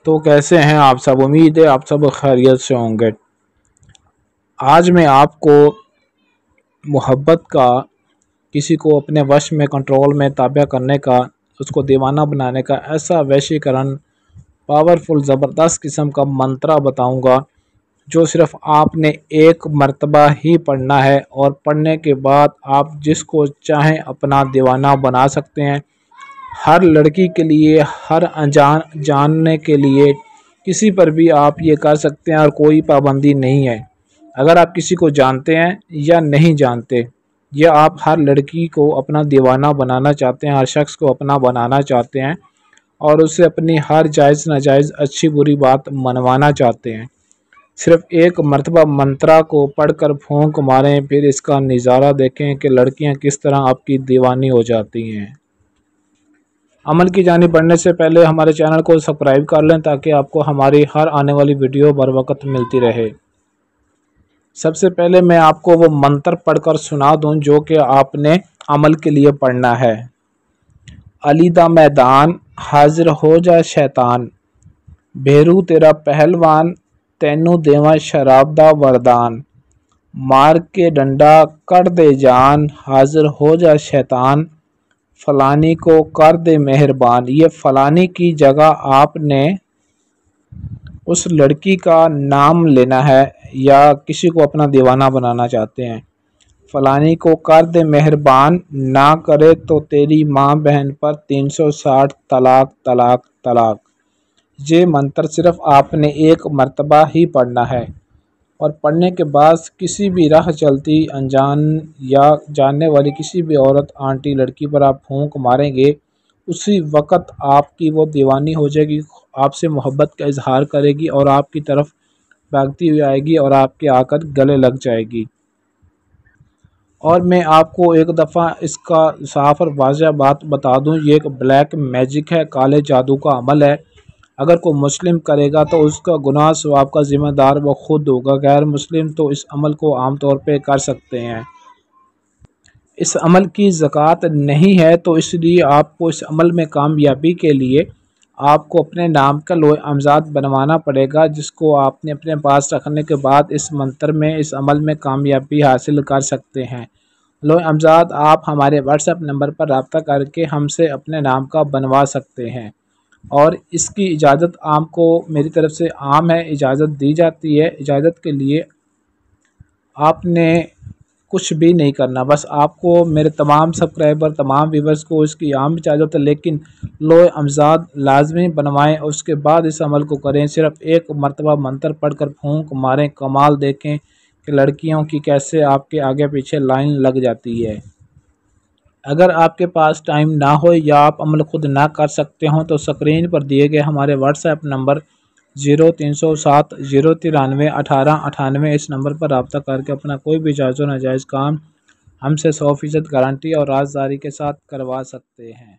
تو کیسے ہیں آپ سب؟ امید ہے آپ سب خیریت سے ہوں گے۔ آج میں آپ کو محبت کا، کسی کو اپنے وش میں کنٹرول میں تابع کرنے کا، اس کو دیوانہ بنانے کا ایسا ویشیکرن پاورفل زبردست قسم کا منترا بتاؤں گا جو صرف آپ نے ایک مرتبہ ہی پڑھنا ہے، اور پڑھنے کے بعد آپ جس کو چاہیں اپنا دیوانہ بنا سکتے ہیں۔ ہر لڑکی کے لیے، ہر انجان جاننے کے لیے، کسی پر بھی آپ یہ کر سکتے ہیں اور کوئی پابندی نہیں ہے۔ اگر آپ کسی کو جانتے ہیں یا نہیں جانتے، یا آپ ہر لڑکی کو اپنا دیوانہ بنانا چاہتے ہیں، ہر شخص کو اپنا بنانا چاہتے ہیں اور اسے اپنی ہر جائز ناجائز اچھی بری بات منوانا چاہتے ہیں، صرف ایک مرتبہ منترا کو پڑھ کر پھونک ماریں، پھر اس کا نظارہ دیکھیں کہ لڑکیاں کس طرح آپ کی دیوانی ہو جاتی ہیں۔ عمل کی جانب بڑھنے سے پہلے ہمارے چینل کو سبسکرائب کر لیں تاکہ آپ کو ہماری ہر آنے والی ویڈیو بر وقت ملتی رہے۔ سب سے پہلے میں آپ کو وہ منتر پڑھ کر سنا دوں جو کہ آپ نے عمل کے لیے پڑھنا ہے۔ علی دا میدان حاضر ہو جا شیطان، بھیرو تیرا پہلوان، تینوں دیواں شراب دا وردان، مار کے ڈنڈا کر دے جان، حاضر ہو جا شیطان، فلانی کو کر دے مہربان۔ یہ فلانی کی جگہ آپ نے اس لڑکی کا نام لینا ہے یا کسی کو اپنا دیوانہ بنانا چاہتے ہیں۔ فلانی کو کر دے مہربان، نہ کرے تو تیری ماں بہن پر 360 طلاق طلاق طلاق۔ یہ منتر صرف آپ نے ایک مرتبہ ہی پڑھنا ہے، اور پڑھنے کے بعد کسی بھی راہ چلتی انجان یا جاننے والی کسی بھی عورت، آنٹی، لڑکی پر آپ پھونک ماریں گے، اسی وقت آپ کی وہ دیوانی ہو جائے گی، آپ سے محبت کا اظہار کرے گی اور آپ کی طرف بھاگتی ہوئی آئے گی اور آپ کے آ کر گلے لگ جائے گی۔ اور میں آپ کو ایک دفعہ اس کا صاف اور واضح بات بتا دوں، یہ ایک بلیک میجک ہے، کالے جادو کا عمل ہے۔ اگر کوئی مسلم کرے گا تو اس کا گناہ ثواب کا ذمہ دار وہ خود ہوگا، غیر مسلم تو اس عمل کو عام طور پہ کر سکتے ہیں۔ اس عمل کی زکوٰۃ نہیں ہے، تو اس لیے آپ کو اس عمل میں کامیابی کے لیے آپ کو اپنے نام کا لوح امزاد بنوانا پڑے گا، جس کو آپ نے اپنے پاس رکھنے کے بعد اس منتر میں، اس عمل میں کامیابی حاصل کر سکتے ہیں۔ لوح امزاد آپ ہمارے واٹس ایپ نمبر پر رابطہ کر کے ہم سے اپنے نام کا بنوا سکتے ہیں، اور اس کی اجازت آپ کو میری طرف سے عام ہے، اجازت دی جاتی ہے۔ اجازت کے لیے آپ نے کچھ بھی نہیں کرنا، بس آپ کو میرے تمام سبسکرائبر، تمام ویورز کو اس کی عام اجازت ہے، لیکن لوح امزاد لازمی بنوائیں اور اس کے بعد اس عمل کو کریں۔ صرف ایک مرتبہ منتر پڑھ کر پھونک ماریں، کمال دیکھیں کہ لڑکیوں کی کیسے آپ کے آگے پیچھے لائن لگ جاتی ہے۔ اگر آپ کے پاس ٹائم نہ ہو یا آپ عمل خود نہ کر سکتے ہوں تو اسکرین پر دیے گئے ہمارے واٹس ایپ نمبر 0307 093 1898 اس نمبر پر رابطہ کر کے اپنا کوئی بھی جائز و ناجائز کام ہم سے 100% گارنٹی اور رازداری کے ساتھ کروا سکتے ہیں۔